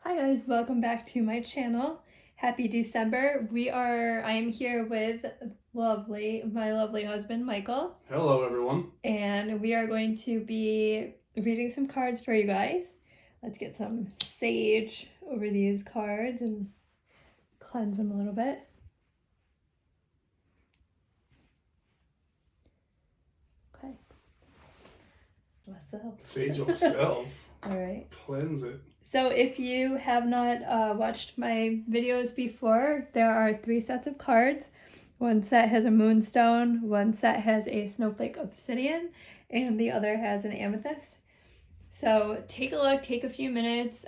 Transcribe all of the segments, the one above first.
Hi guys, welcome back to my channel. Happy December. I am here with my lovely husband, Michael. Hello everyone. And we are going to be reading some cards for you guys. Let's get some sage over these cards and cleanse them a little bit. Okay. What's up? Sage yourself. All right. Cleanse it. So if you have not watched my videos before, there are 3 sets of cards. One set has a moonstone, one set has a snowflake obsidian, and the other has an amethyst. So take a look, take a few minutes,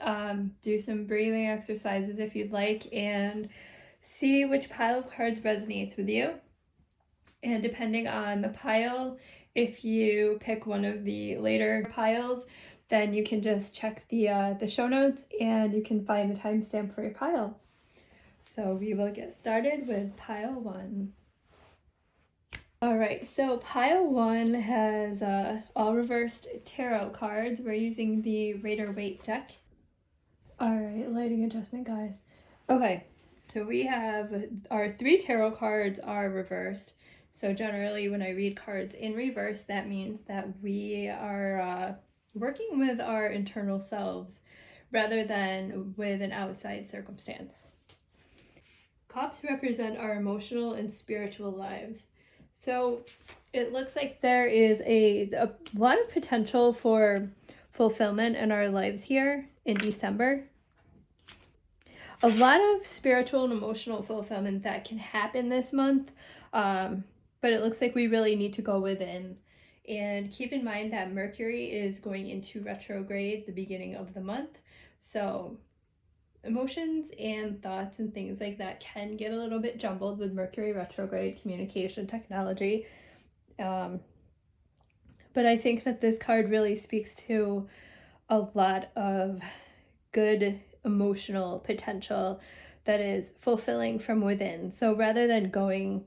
do some breathing exercises if you'd like, and see which pile of cards resonates with you. And depending on the pile, if you pick one of the later piles, then you can just check the show notes and you can find the timestamp for your pile. So we will get started with pile 1. All right, so pile 1 has all reversed tarot cards. We're using the Rider-Waite deck. All right, lighting adjustment, guys. Okay, so we have our 3 tarot cards are reversed. So generally when I read cards in reverse, that means that we are working with our internal selves rather than with an outside circumstance. Cups represent our emotional and spiritual lives. So it looks like there is a lot of potential for fulfillment in our lives here in December. A lot of spiritual and emotional fulfillment that can happen this month, but it looks like we really need to go within. And keep in mind that Mercury is going into retrograde the beginning of the month. So emotions and thoughts and things like that can get a little bit jumbled with Mercury retrograde, communication, technology. But I think that this card really speaks to a lot of good emotional potential that is fulfilling from within. So rather than going,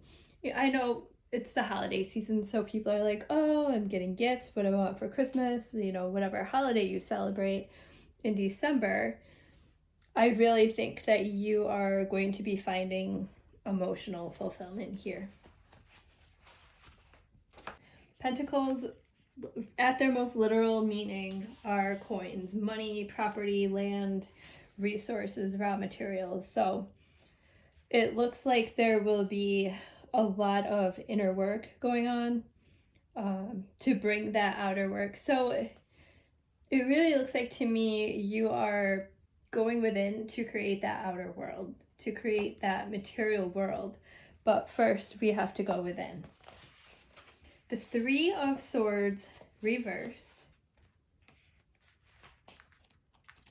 I know it's the holiday season, so people are like, oh, I'm getting gifts, what do I want for Christmas, whatever holiday you celebrate in December. I really think that you are going to be finding emotional fulfillment here. Pentacles, at their most literal meaning, are coins, money, property, land, resources, raw materials. So it looks like there will be a lot of inner work going on to bring that outer work. So it really looks like to me you are going within to create that outer world, to create that material world. But first we have to go within. The 3 of Swords reversed.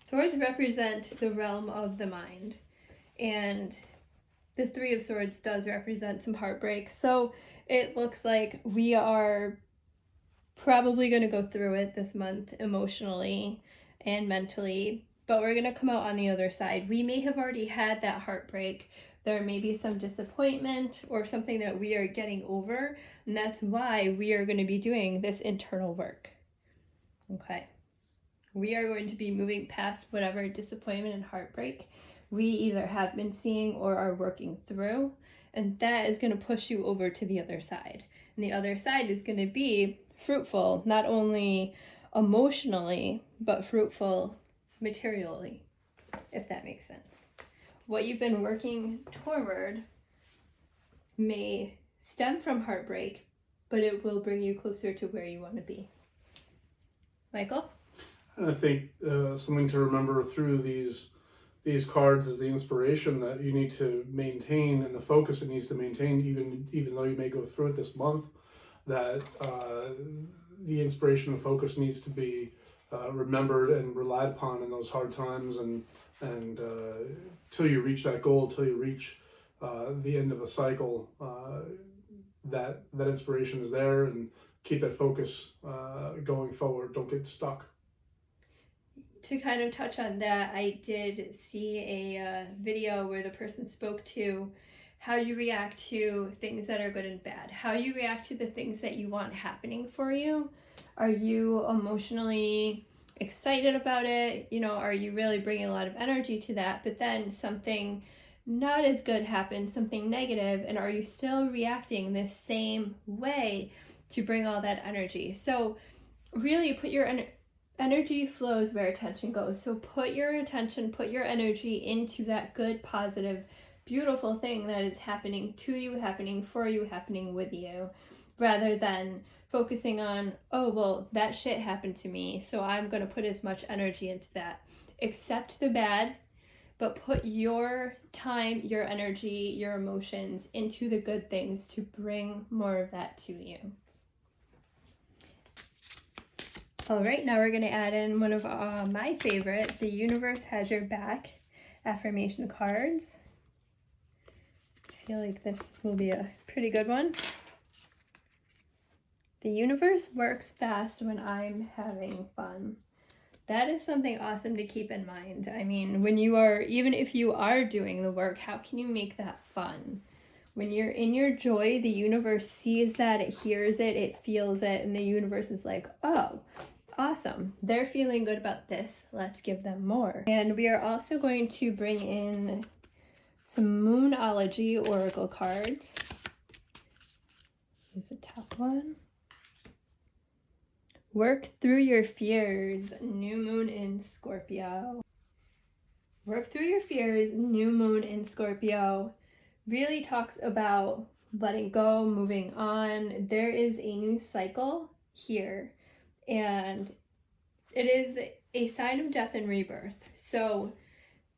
Swords represent the realm of the mind, and the 3 of Swords does represent some heartbreak. So it looks like we are probably going to go through it this month emotionally and mentally, but we're going to come out on the other side. We may have already had that heartbreak. There may be some disappointment or something that we are getting over, and that's why we are going to be doing this internal work. Okay. We are going to be moving past whatever disappointment and heartbreak we either have been seeing or are working through, and that is going to push you over to the other side. And the other side is going to be fruitful, not only emotionally, but fruitful materially, if that makes sense. What you've been working toward may stem from heartbreak, but it will bring you closer to where you want to be. Michael? I think something to remember through these cards is the inspiration that you need to maintain and the focus it needs to maintain, even though you may go through it this month, that the inspiration and focus needs to be remembered and relied upon in those hard times, and till you reach that goal, till you reach the end of the cycle, that inspiration is there, and keep that focus going forward. Don't get stuck. To kind of touch on that, I did see a video where the person spoke to how you react to things that are good and bad, how you react to the things that you want happening for you. Are you emotionally excited about it? You know, are you really bringing a lot of energy to that? But then something not as good happens, something negative, and are you still reacting the same way to bring all that energy? So really put your energy flows where attention goes. So put your attention, put your energy into that good, positive, beautiful thing that is happening to you, happening for you, happening with you, rather than focusing on, oh, well, that shit happened to me, so I'm going to put as much energy into that. Accept the bad, but put your time, your energy, your emotions into the good things to bring more of that to you. All right, now we're going to add in one of my favorite, the Universe Has Your Back affirmation cards. I feel like this will be a pretty good one. The universe works fast when I'm having fun. That is something awesome to keep in mind. I mean, when you are, even if you are doing the work, how can you make that fun? When you're in your joy, the universe sees that, it hears it, it feels it, and the universe is like, oh, awesome. They're feeling good about this. Let's give them more. And we are also going to bring in some Moonology Oracle cards. Here's the top one. Work through your fears, new moon in Scorpio. Work through your fears, new moon in Scorpio. Really talks about letting go, moving on. There is a new cycle here, and it is a sign of death and rebirth. So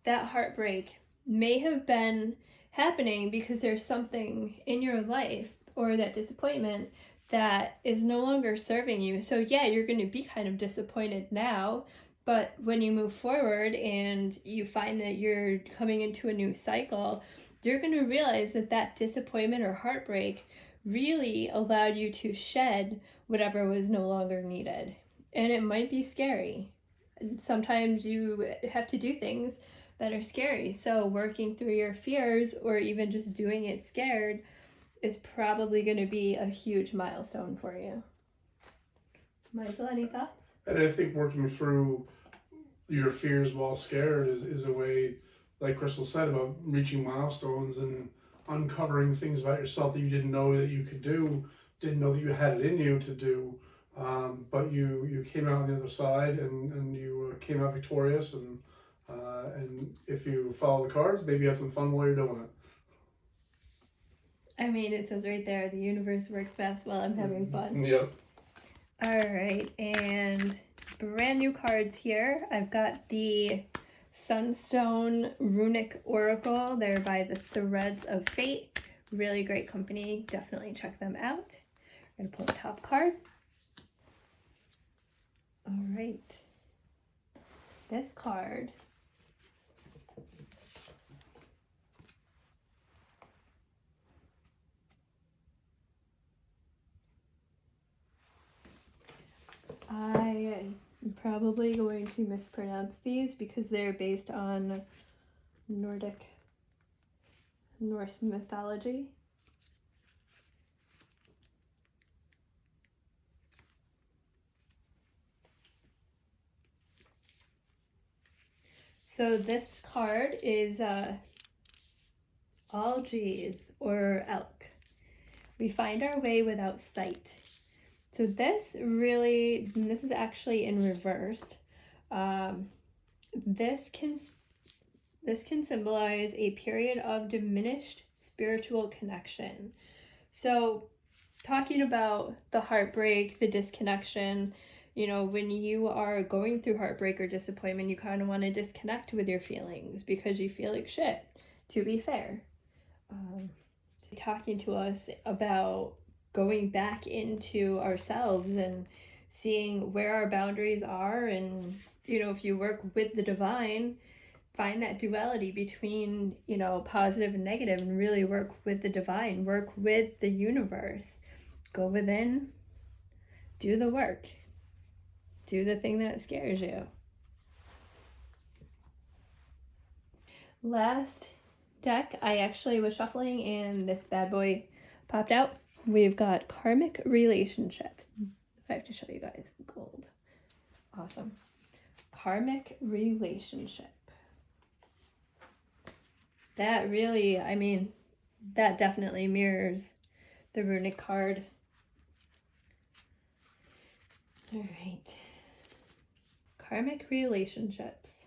that heartbreak may have been happening because there's something in your life, or that disappointment, that is no longer serving you. So yeah, you're going to be kind of disappointed now, but when you move forward and you find that you're coming into a new cycle, you're going to realize that that disappointment or heartbreak really allowed you to shed whatever was no longer needed. And it might be scary. Sometimes you have to do things that are scary. So working through your fears, or even just doing it scared, is probably going to be a huge milestone for you. Michael, any thoughts? And I think working through your fears while scared is a way, like Krystal said, about reaching milestones and uncovering things about yourself that you didn't know that you could do, didn't know that you had it in you to do, but you came out on the other side and you came out victorious, and if you follow the cards, maybe you have some fun while you're doing it. I mean, it says right there, the universe works best while I'm having fun. Yep. All right, and brand new cards here. I've got the Sunstone Runic Oracle. They're by the Threads of Fate. Really great company. Definitely check them out. I'm going to pull the top card. All right. This card I'm probably going to mispronounce these because they're based on Norse mythology. So this card is Algies, or elk. We find our way without sight. So this is actually in reverse. This can symbolize a period of diminished spiritual connection. So talking about the heartbreak, the disconnection, you know, when you are going through heartbreak or disappointment, you kind of want to disconnect with your feelings because you feel like shit, to be fair. Talking to us about going back into ourselves and seeing where our boundaries are, and, you know, if you work with the divine, find that duality between, you know, positive and negative, and really work with the divine, work with the universe. Go within, do the work, do the thing that scares you. Last deck, I actually was shuffling and this bad boy popped out. We've got Karmic Relationship. If I have to show you guys the gold. Awesome. Karmic relationship. That really, I mean, that definitely mirrors the runic card. All right. Karmic relationships.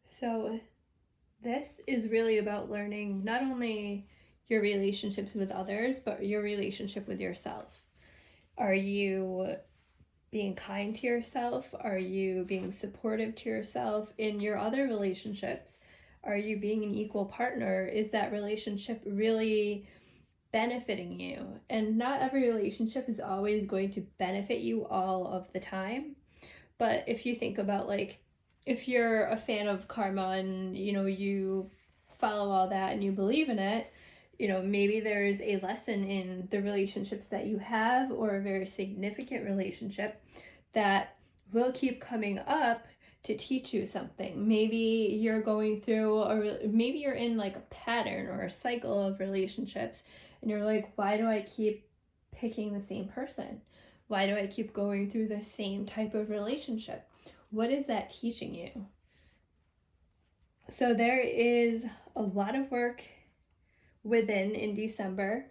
So this is really about learning not only your relationships with others, but your relationship with yourself. Are you being kind to yourself? Are you being supportive to yourself in your other relationships? Are you being an equal partner? Is that relationship really benefiting you? And not every relationship is always going to benefit you all of the time. But if you think about, like, if you're a fan of karma and, you know, you follow all that and you believe in it, you know, maybe there's a lesson in the relationships that you have, or a very significant relationship that will keep coming up to teach you something. Maybe you're going through, or maybe you're in like a pattern or a cycle of relationships, and you're like, why do I keep picking the same person? Why do I keep going through the same type of relationship? What is that teaching you? So there is a lot of work within in December,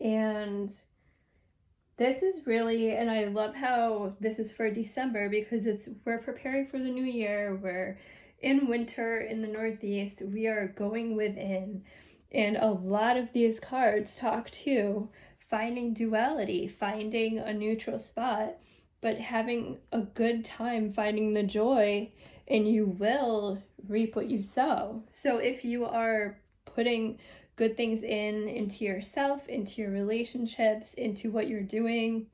and this is really, and I love how this is for December, because we're preparing for the new year. We're in winter in the Northeast. We are going within, and a lot of these cards talk to finding duality, finding a neutral spot, but having a good time finding the joy, and you will reap what you sow. So if you are putting good things into yourself, into your relationships, into what you're doing,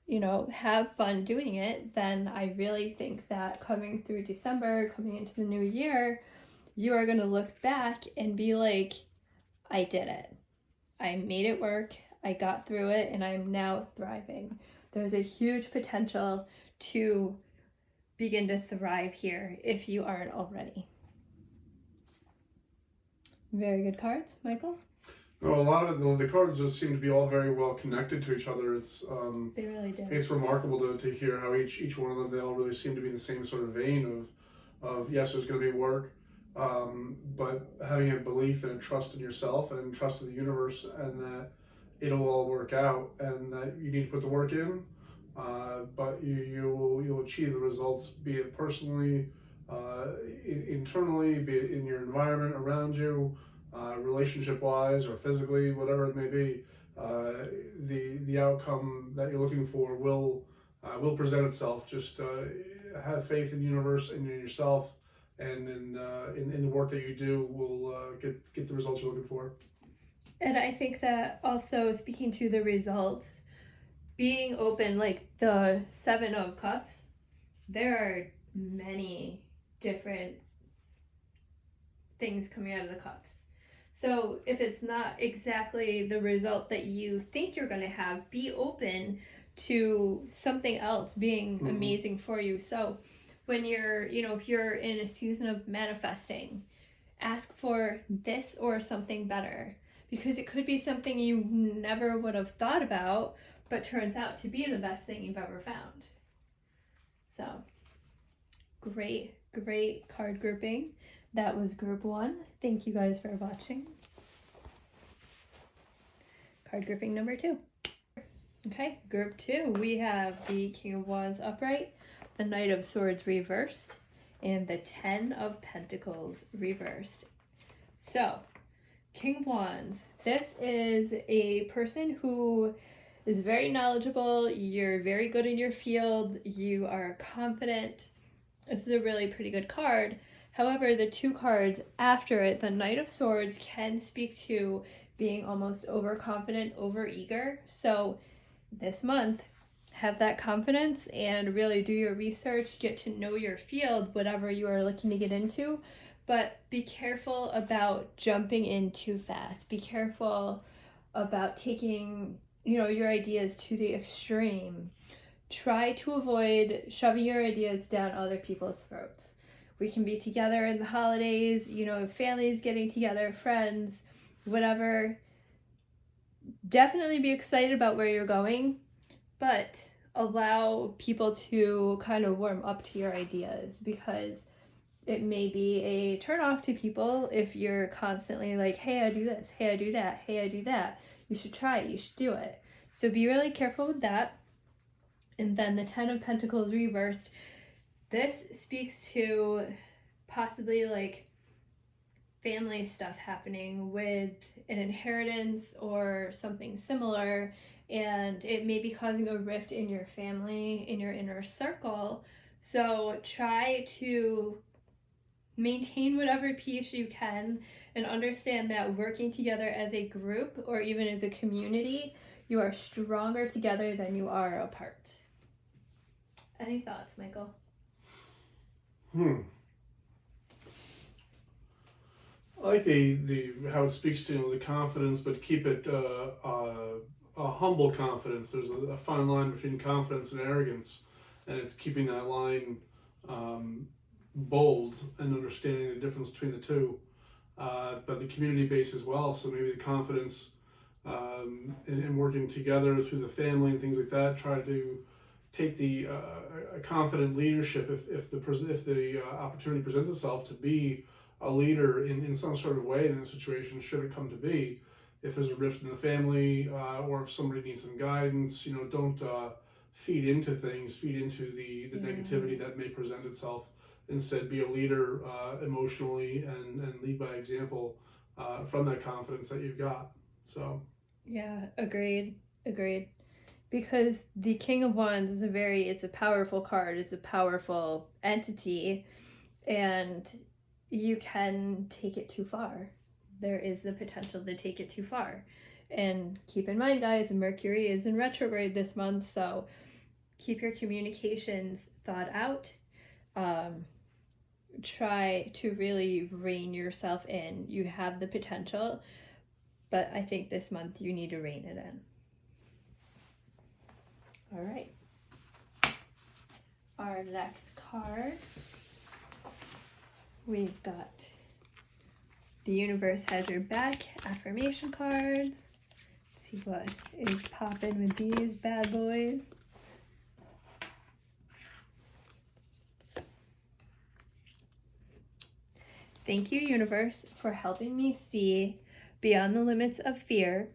you know, have fun doing it, then I really think that coming through December, coming into the new year, you are going to look back and be like, I did it. I made it work. I got through it, and I'm now thriving. There's a huge potential to begin to thrive here if you aren't already. Very good cards, Michael. No, a lot of the cards just seem to be all very well connected to each other. It's they really do. It's remarkable to hear how each one of them, they all really seem to be the same sort of vein of yes, there's going to be work, but having a belief and a trust in yourself and trust in the universe, and that it'll all work out, and that you need to put the work in, but you'll achieve the results, be it personally, internally, be it in your environment around you, relationship-wise or physically, whatever it may be. The outcome that you're looking for will present itself. Just have faith in the universe and in yourself, and in the work that you do will get the results you're looking for. And I think that also, speaking to the results, being open, like the 7 of Cups, there are many different things coming out of the cups. So if it's not exactly the result that you think you're going to have, be open to something else being amazing for you. So when you're, you know, if you're in a season of manifesting, ask for this or something better, because it could be something you never would have thought about, but turns out to be the best thing you've ever found. So great card grouping. That was group 1. Thank you guys for watching. Card grouping number 2. Okay, group 2, we have the King of Wands upright, the Knight of Swords reversed, and the 10 of Pentacles reversed. So, King of Wands, this is a person who is very knowledgeable. You're very good in your field. You are confident. This is a really pretty good card. However, the 2 cards after it, the Knight of Swords, can speak to being almost overconfident, overeager. So this month, have that confidence and really do your research, get to know your field, whatever you are looking to get into. But be careful about jumping in too fast. Be careful about taking, you know, your ideas to the extreme. Try to avoid shoving your ideas down other people's throats. We can be together in the holidays, you know, families getting together, friends, whatever. Definitely be excited about where you're going, but allow people to kind of warm up to your ideas, because it may be a turnoff to people if you're constantly like, hey, I do this, hey, I do that, hey, I do that. You should try it, you should do it. So be really careful with that. And then the 10 of Pentacles reversed. This speaks to possibly like family stuff happening with an inheritance or something similar, and it may be causing a rift in your family, in your inner circle. So try to maintain whatever peace you can, and understand that working together as a group or even as a community, you are stronger together than you are apart. Any thoughts, Michael? I like the how it speaks to the confidence, but keep it a humble confidence. There's a fine line between confidence and arrogance, and it's keeping that line bold and understanding the difference between the two. But the community base as well. So maybe the confidence and working together through the family and things like that. Try to take the a confident leadership if the opportunity presents itself to be a leader in some sort of way in a situation, should it come to be. If there's a rift in the family, or if somebody needs some guidance, don't feed into things, feed into the negativity that may present itself. Instead, be a leader emotionally and lead by example from that confidence that you've got. So yeah, agreed. Because the King of Wands is it's a powerful card, it's a powerful entity, and you can take it too far. There is the potential to take it too far. And keep in mind, guys, Mercury is in retrograde this month, so keep your communications thought out. Try to really rein yourself in. You have the potential, but I think this month you need to rein it in. All right. Our next card, we've got the universe has your back affirmation cards. Let's see what is popping with these bad boys. Thank you, universe, for helping me see beyond the limits of fear.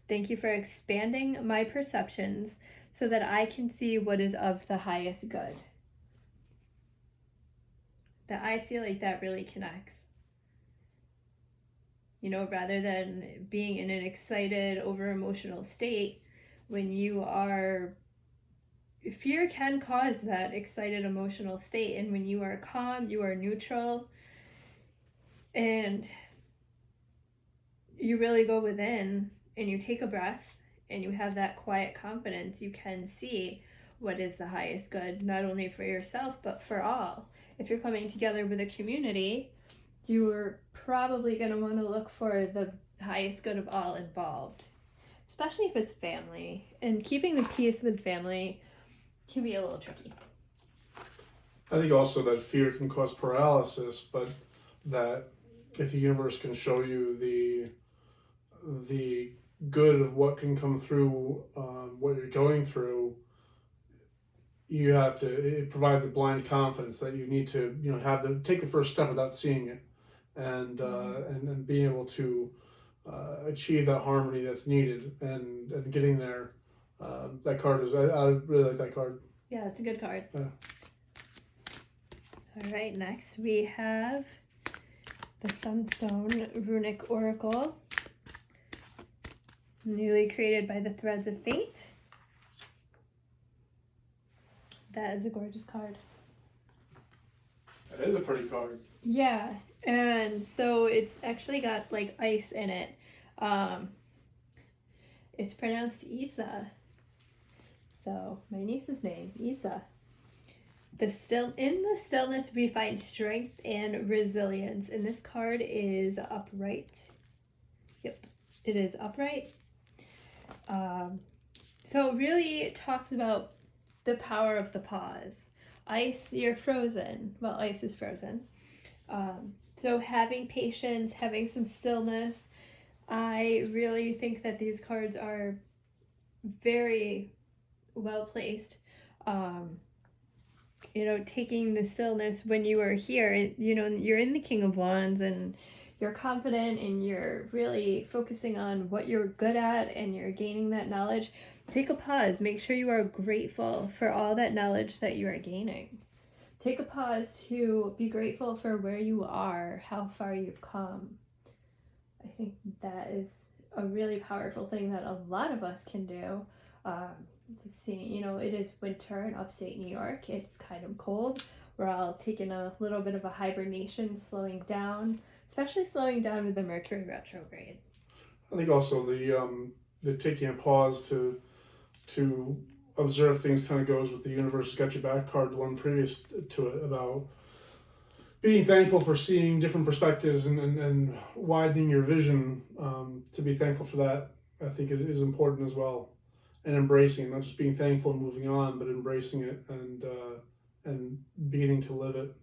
Thank you for expanding my perceptions so that I can see what is of the highest good. That I feel like that really connects. Rather than being in an excited, over-emotional state, when you are... Fear can cause that excited, emotional state, and when you are calm, you are neutral, and you really go within and you take a breath and you have that quiet confidence, you can see what is the highest good, not only for yourself, but for all. If you're coming together with a community, you're probably going to want to look for the highest good of all involved, especially if it's family. And keeping the peace with family can be a little tricky. I think also that fear can cause paralysis, but that if the universe can show you the good of what can come through what you're going through, it provides a blind confidence that you need to take the first step without seeing it, and being able to achieve that harmony that's needed, and getting there. That card is I really like that card. Yeah, it's a good card. Yeah. All right, next we have the Sunstone Runic Oracle, newly created by the Threads of Fate. That is a gorgeous card. That is a pretty card. Yeah, and so it's actually got like ice in it. It's pronounced Isa. So my niece's name, Isa. In the stillness we find strength and resilience. And this card is upright. Yep, it is upright. So it really talks about the power of the pause. Ice, you're frozen. Well, ice is frozen. So having patience, having some stillness. I really think that these cards are very well placed. You know, taking the stillness when you are here, you know, you're in the King of Wands and you're confident and you're really focusing on what you're good at and you're gaining that knowledge. Take a pause. Make sure you are grateful for all that knowledge that you are gaining. Take a pause to be grateful for where you are, how far you've come. I think that is a really powerful thing that a lot of us can do. To see, you know, it is winter in upstate New York. It's kind of cold. We're all taking a little bit of a hibernation, slowing down, especially slowing down with the Mercury retrograde. I think also the taking a pause to observe things kind of goes with the universe got your back card, the one previous to it, about being thankful for seeing different perspectives and widening your vision. To be thankful for that, I think is important as well. And embracing it, not just being thankful and moving on, but embracing it and beginning to live it.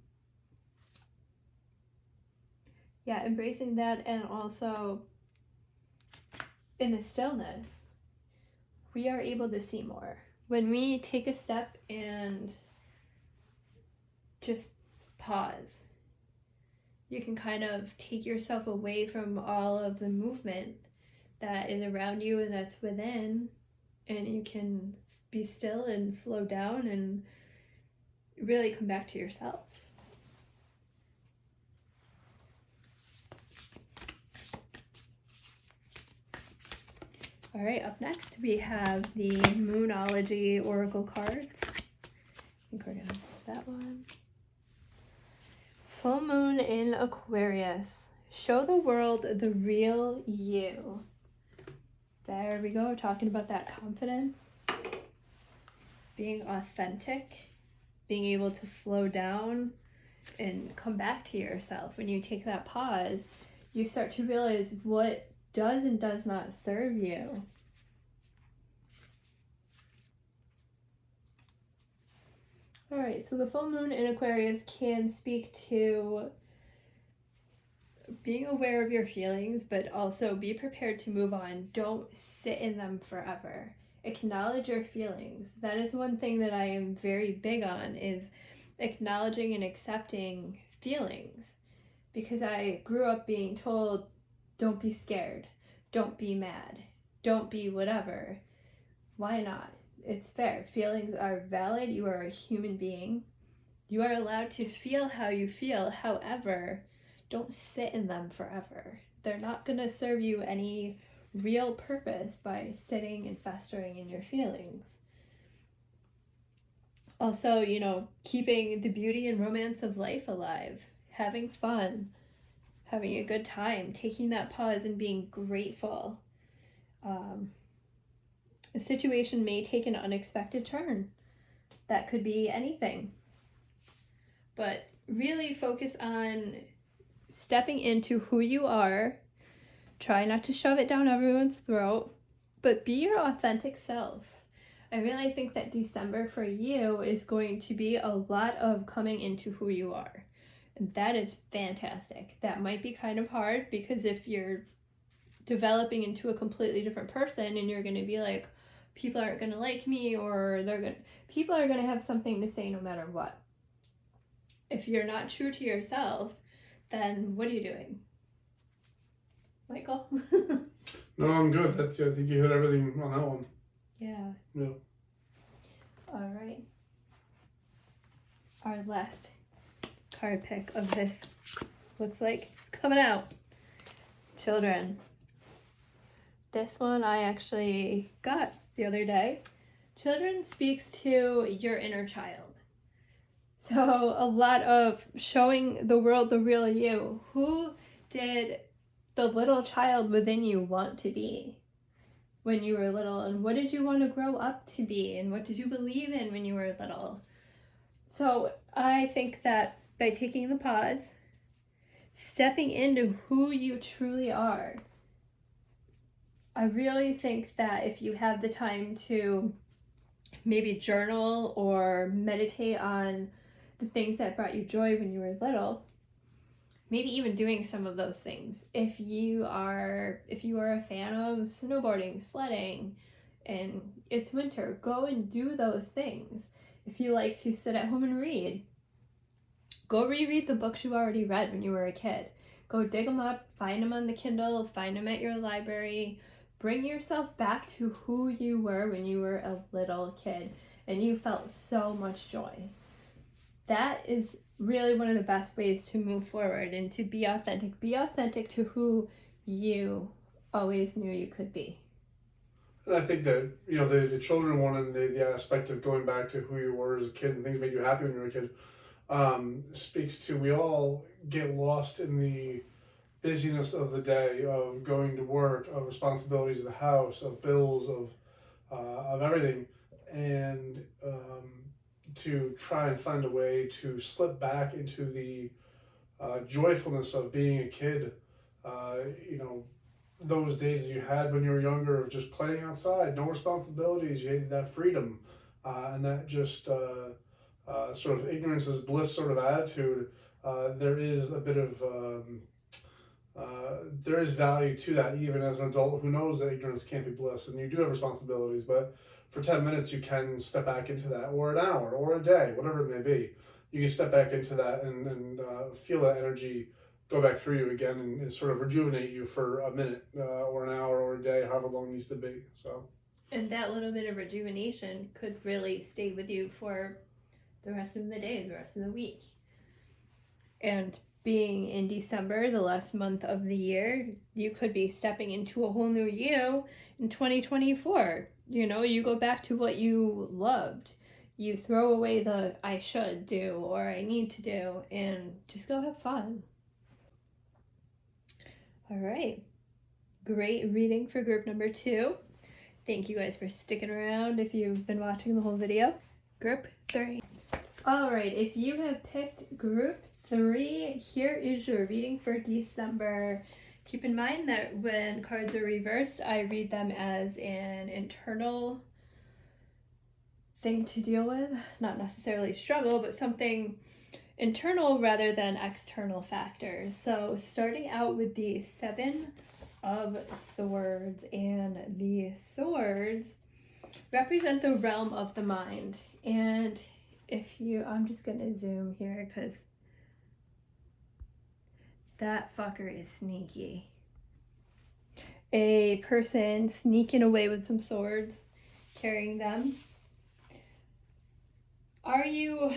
Yeah, embracing that, and also in the stillness, we are able to see more. When we take a step and just pause, you can kind of take yourself away from all of the movement that is around you and that's within, and you can be still and slow down and really come back to yourself. All right, up next we have the Moonology Oracle cards. I think we're gonna put that one. Full moon in Aquarius. Show the world the real you. There we go, talking about that confidence, being authentic, being able to slow down and come back to yourself. When you take that pause, you start to realize what does and does not serve you. All right, so the full moon in Aquarius can speak to being aware of your feelings, but also be prepared to move on. Don't sit in them forever. Acknowledge your feelings. That is one thing that I am very big on, is acknowledging and accepting feelings. Because I grew up being told, don't be scared, don't be mad, don't be whatever. Why not? It's fair. Feelings are valid. You are a human being. You are allowed to feel how you feel. However, don't sit in them forever. They're not going to serve you any real purpose by sitting and festering in your feelings. Also, you know, keeping the beauty and romance of life alive, having fun, having a good time, taking that pause and being grateful. A situation may take an unexpected turn. That could be anything. But really focus on stepping into who you are. Try not to shove it down everyone's throat, but be your authentic self. I really think that December for you is going to be a lot of coming into who you are. And that is fantastic. That might be kind of hard, because if you're developing into a completely different person and you're going to be like, people aren't going to like me, or people are going to have something to say no matter what. If you're not true to yourself, then what are you doing? Michael? No, I'm good. I think you hit everything on that one. Yeah. Yeah. All right. Our last card pick of this looks like it's coming out. Children. This one I actually got the other day. Children speaks to your inner child. So a lot of showing the world the real you. Who did the little child within you want to be when you were little? And what did you want to grow up to be? And what did you believe in when you were little? So I think that by taking the pause, stepping into who you truly are, I really think that if you have the time to maybe journal or meditate on the things that brought you joy when you were little, maybe even doing some of those things. If you are a fan of snowboarding, sledding, and it's winter. Go and do those things. If you like to sit at home and read, go reread the books you already read when you were a kid. Go dig them up, find them on the Kindle, find them at your library. Bring yourself back to who you were when you were a little kid and you felt so much joy. That is really one of the best ways to move forward and to be authentic. Be authentic to who you always knew you could be. And I think that, you know, the children one and the aspect of going back to who you were as a kid and things that made you happy when you were a kid speaks to, we all get lost in the busyness of the day, of going to work, of responsibilities of the house, of bills, of everything, and to try and find a way to slip back into the joyfulness of being a kid. You know, those days that you had when you were younger of just playing outside, no responsibilities, you had that freedom, and that just sort of ignorance is bliss sort of attitude. There is a bit of there is value to that, even as an adult who knows that ignorance can't be bliss, and you do have responsibilities, but for 10 minutes you can step back into that, or an hour, or a day, whatever it may be. You can step back into that and feel that energy go back through you again and sort of rejuvenate you for a minute or an hour or a day, however long it needs to be. So, and that little bit of rejuvenation could really stay with you for the rest of the day, the rest of the week. And being in December, the last month of the year, you could be stepping into a whole new you in 2024. You know, you go back to what you loved. You throw away the I should do or I need to do and just go have fun. All right. Great reading for group number 2. Thank you guys for sticking around if you've been watching the whole video. Group 3. All right, if you have picked group 3, here is your reading for December. Keep in mind that when cards are reversed, I read them as an internal thing to deal with, not necessarily struggle, but something internal rather than external factors. So starting out with the 7 of Swords, and the swords represent the realm of the mind. And if you, I'm just going to zoom here because that fucker is sneaky. A person sneaking away with some swords, carrying them. Are you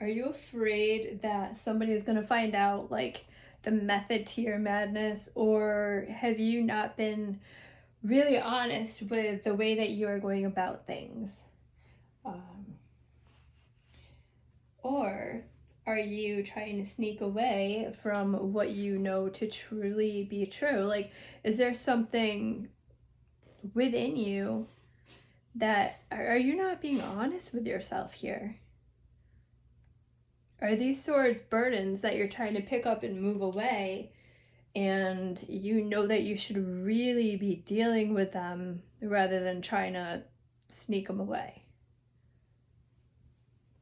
afraid that somebody is going to find out, like, the method to your madness, or have you not been really honest with the way that you are going about things? Or are you trying to sneak away from what you know to truly be true? Like, is there something within you that, are you not being honest with yourself here? Are these swords burdens that you're trying to pick up and move away, and you know that you should really be dealing with them rather than trying to sneak them away?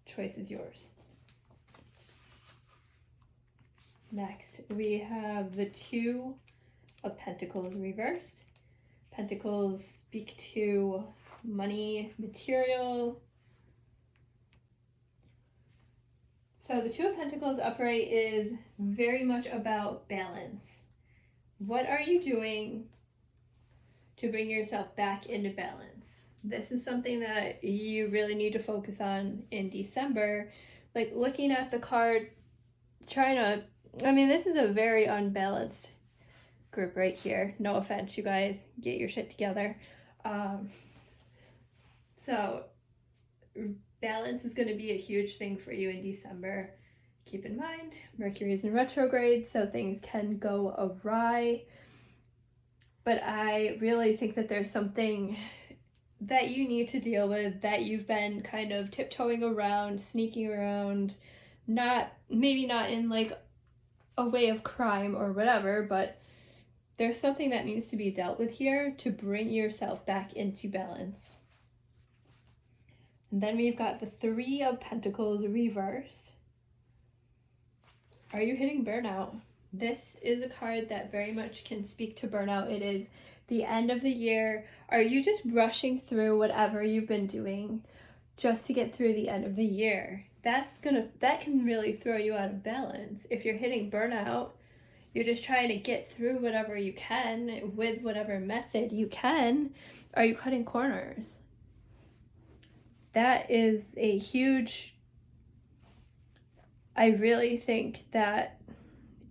Choice is yours. Next, we have the 2 of Pentacles reversed. Pentacles speak to money, material. So the 2 of Pentacles upright is very much about balance. What are you doing to bring yourself back into balance? This is something that you really need to focus on in December. Like, looking at the card, trying to, I mean, this is a very unbalanced group right here. No offense, you guys. Get your shit together. So balance is going to be a huge thing for you in December. Keep in mind, Mercury is in retrograde, so things can go awry. But I really think that there's something that you need to deal with, that you've been kind of tiptoeing around, sneaking around, maybe not in like a way of crime or whatever, but there's something that needs to be dealt with here to bring yourself back into balance. And then we've got the 3 of Pentacles reversed. Are you hitting burnout? This is a card that very much can speak to burnout. It is the end of the year. Are you just rushing through whatever you've been doing just to get through the end of the year? That can really throw you out of balance. If you're hitting burnout, you're just trying to get through whatever you can with whatever method you can. Are you cutting corners? That is a huge... I really think that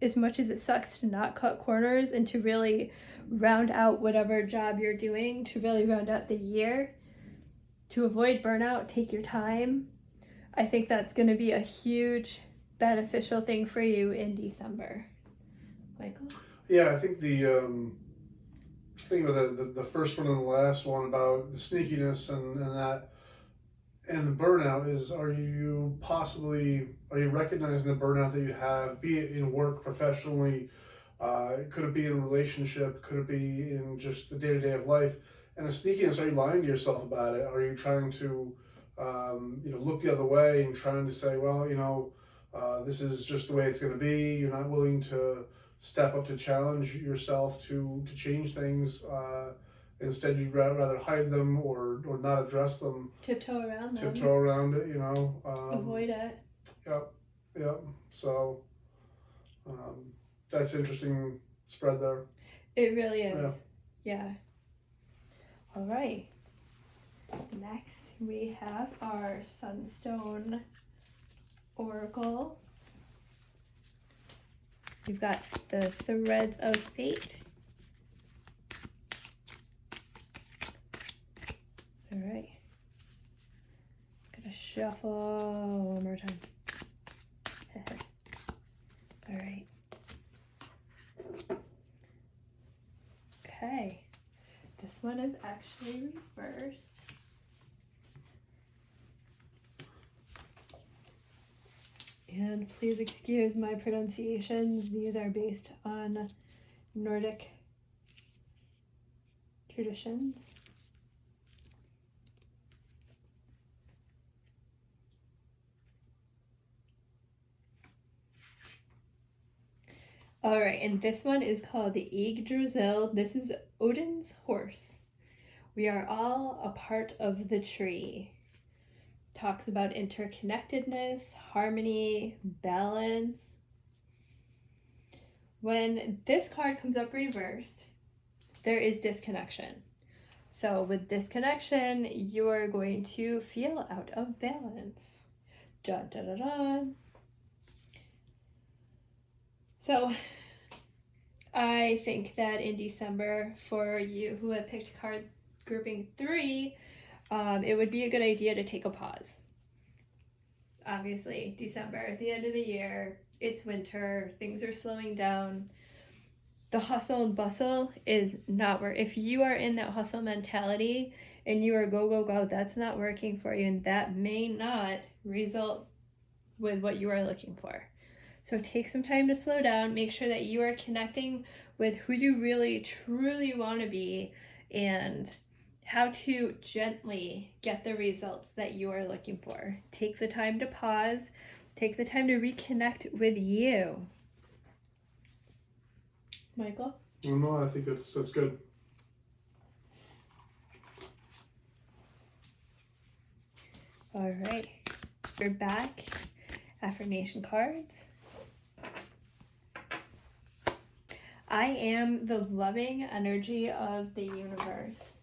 as much as it sucks to not cut corners and to really round out whatever job you're doing, to really round out the year, to avoid burnout, take your time. I think that's going to be a huge beneficial thing for you in December. Michael? Yeah, I think the thing about the first one and the last one about the sneakiness and that and the burnout is, are you recognizing the burnout that you have, be it in work, professionally, could it be in a relationship, could it be in just the day-to-day of life? And the sneakiness, are you lying to yourself about it? Are you trying to look the other way and trying to say, well, this is just the way it's going to be? You're not willing to step up to challenge yourself to change things. Instead, you'd rather hide them or not address them. Tiptoe around them. Tiptoe around it, Avoid it. Yep. So that's interesting spread there. It really is. Yeah. All right. Next, we have our Sunstone Oracle. You've got the Threads of Fate. All right. Gonna shuffle one more time. All right. Okay. This one is actually reversed. And please excuse my pronunciations. These are based on Nordic traditions. All right, and this one is called the Yggdrasil. This is Odin's horse. We are all a part of the tree. Talks about interconnectedness, harmony, balance. When this card comes up reversed, there is disconnection. So with disconnection, you are going to feel out of balance. Dun, dun, dun, dun. So I think that in December, for you who have picked card grouping 3, it would be a good idea to take a pause. Obviously, December, at the end of the year, it's winter, things are slowing down. The hustle and bustle is not work. If you are in that hustle mentality and you are go, go, go, that's not working for you, and that may not result with what you are looking for. So take some time to slow down, make sure that you are connecting with who you really, truly want to be and how to gently get the results that you are looking for. Take the time to pause, take the time to reconnect with you. Michael? No, I think that's good. All right, we're back. Affirmation cards. I am the loving energy of the universe.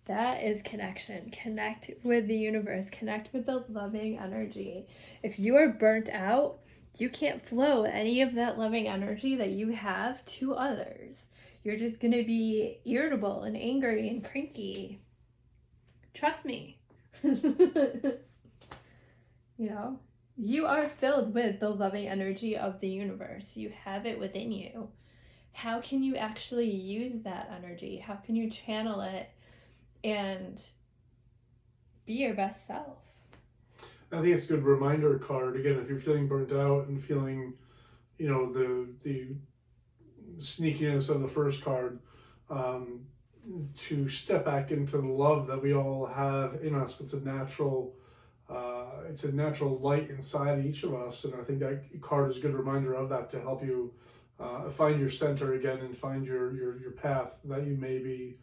That is connection. Connect with the universe. Connect with the loving energy. If you are burnt out, you can't flow any of that loving energy that you have to others. You're just going to be irritable and angry and cranky. Trust me. You are filled with the loving energy of the universe. You have it within you. How can you actually use that energy? How can you channel it and be your best self? I think it's a good reminder card. Again, if you're feeling burnt out and feeling, the sneakiness of the first card, to step back into the love that we all have in us. It's a natural light inside each of us, and I think that card is a good reminder of that to help you find your center again and find your path that you may be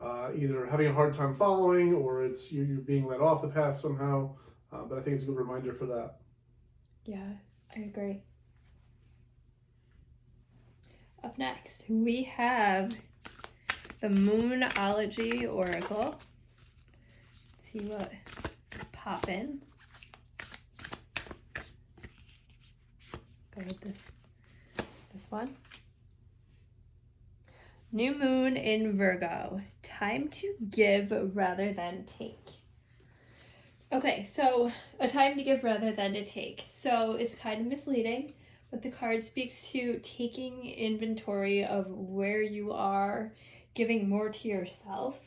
either having a hard time following, or it's you're being led off the path somehow. But I think it's a good reminder for that. Yeah, I agree. Up next, we have the Moonology Oracle. Let's see what pop in. Go with this one. New moon in Virgo. Time to give rather than take. Okay, so a time to give rather than to take. So it's kind of misleading, but the card speaks to taking inventory of where you are, giving more to yourself.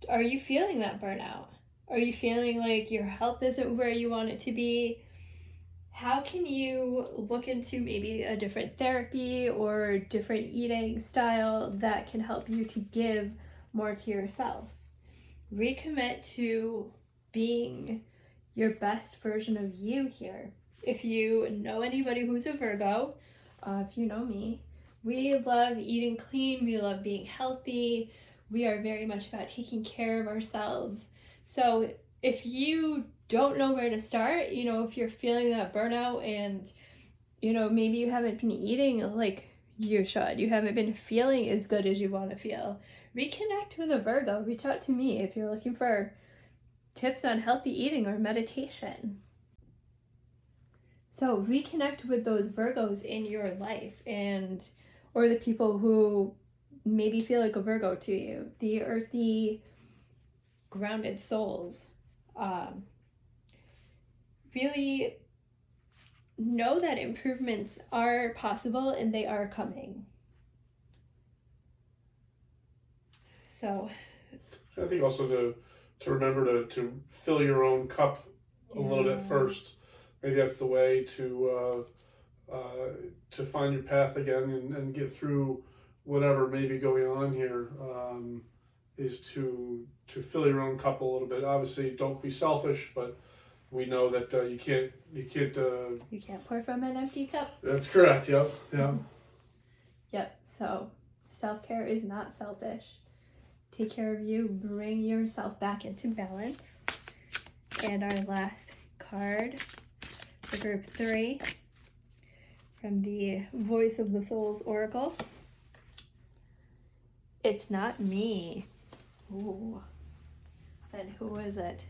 Are you feeling that burnout? Are you feeling like your health isn't where you want it to be? How can you look into maybe a different therapy or different eating style that can help you to give more to yourself? Recommit to being your best version of you here. If you know anybody who's a Virgo, if you know me, we love eating clean, we love being healthy, we are very much about taking care of ourselves. So if you don't know where to start, if you're feeling that burnout and, maybe you haven't been eating like you should, you haven't been feeling as good as you want to feel, reconnect with a Virgo. Reach out to me if you're looking for tips on healthy eating or meditation. So reconnect with those Virgos in your life, or the people who maybe feel like a Virgo to you, the earthy, grounded souls. Really know that improvements are possible and they are coming. So I think also to remember to fill your own cup a little bit first. Maybe that's the way to find your path again and get through whatever may be going on here. Is to fill your own cup a little bit. Obviously, don't be selfish, but we know that you can't. You can't pour from an empty cup. That's correct. Yep. Yeah. Yep. So self-care is not selfish. Take care of you. Bring yourself back into balance. And our last card for group 3 from the Voice of the Souls Oracle. It's not me. Ooh. Then who is it?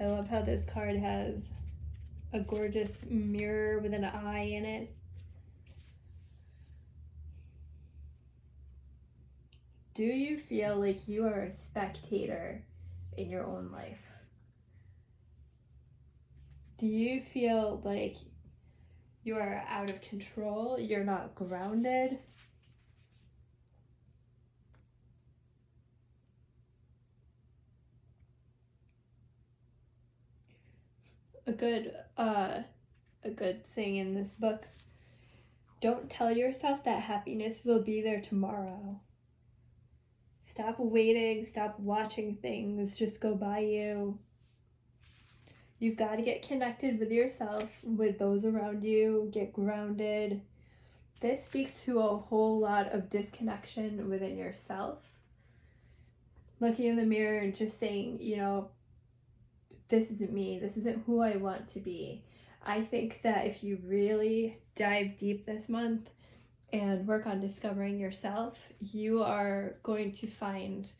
I love how this card has a gorgeous mirror with an eye in it. Do you feel like you are a spectator in your own life? Do you feel like you are out of control? You're not grounded? A good saying in this book: don't tell yourself that happiness will be there tomorrow. Stop waiting, stop watching things just go by you. You've got to get connected with yourself, with those around you, get grounded. This speaks to a whole lot of disconnection within yourself. Looking in the mirror and just saying, this isn't me, this isn't who I want to be. I think that if you really dive deep this month and work on discovering yourself, you are going to find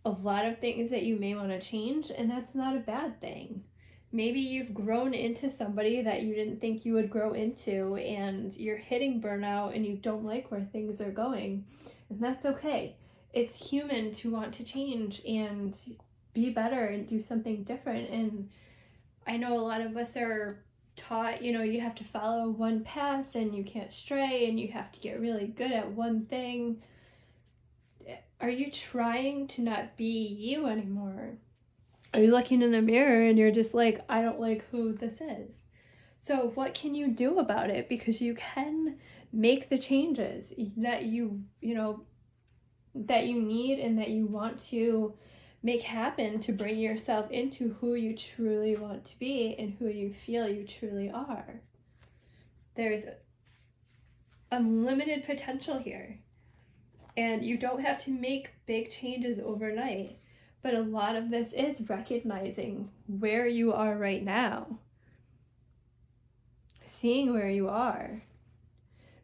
a lot of things that you may want to change, and that's not a bad thing. Maybe you've grown into somebody that you didn't think you would grow into, and you're hitting burnout and you don't like where things are going, and that's okay. It's human to want to change and be better and do something different. And I know a lot of us are taught, you have to follow one path and you can't stray and you have to get really good at one thing. Are you trying to not be you anymore? Are you looking in the mirror and you're just like, I don't like who this is? So what can you do about it? Because you can make the changes that you need and that you want to make happen to bring yourself into who you truly want to be and who you feel you truly are. There's unlimited potential here. And you don't have to make big changes overnight. But a lot of this is recognizing where you are right now. Seeing where you are.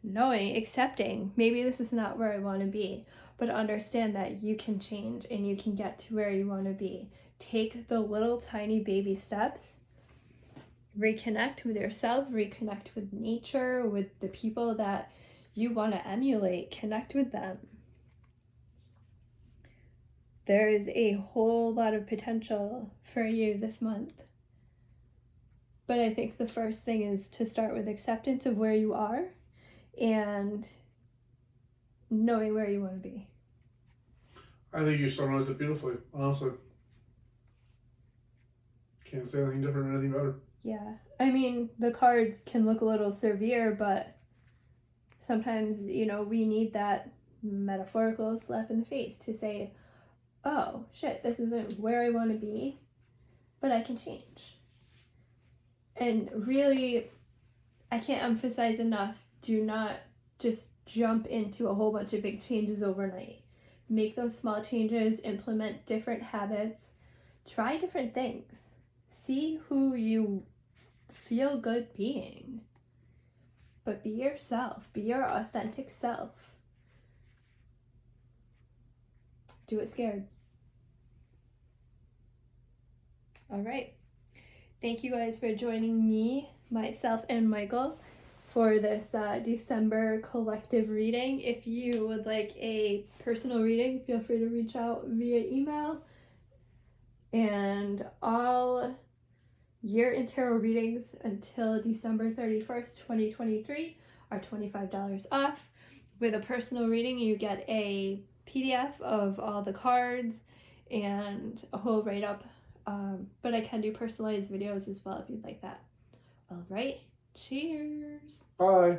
Knowing, accepting, maybe this is not where I want to be. But understand that you can change and you can get to where you want to be. Take the little tiny baby steps. Reconnect with yourself. Reconnect with nature, with the people that you want to emulate. Connect with them. There is a whole lot of potential for you this month. But I think the first thing is to start with acceptance of where you are and knowing where you want to be. I think you summarized it beautifully, honestly. Can't say anything different or anything better. Yeah. I mean, the cards can look a little severe, but sometimes, we need that metaphorical slap in the face to say, oh, shit, this isn't where I want to be, but I can change. And really, I can't emphasize enough, do not just jump into a whole bunch of big changes overnight. Make those small changes, implement different habits, try different things. See who you feel good being. But be yourself, be your authentic self. Do it scared. All right. Thank you guys for joining me, myself, and Michael for this December collective reading. If you would like a personal reading, feel free to reach out via email. And all year in tarot readings until December 31st, 2023 are $25 off. With a personal reading, you get a PDF of all the cards and a whole write-up, but I can do personalized videos as well if you'd like that. All right, cheers. Bye.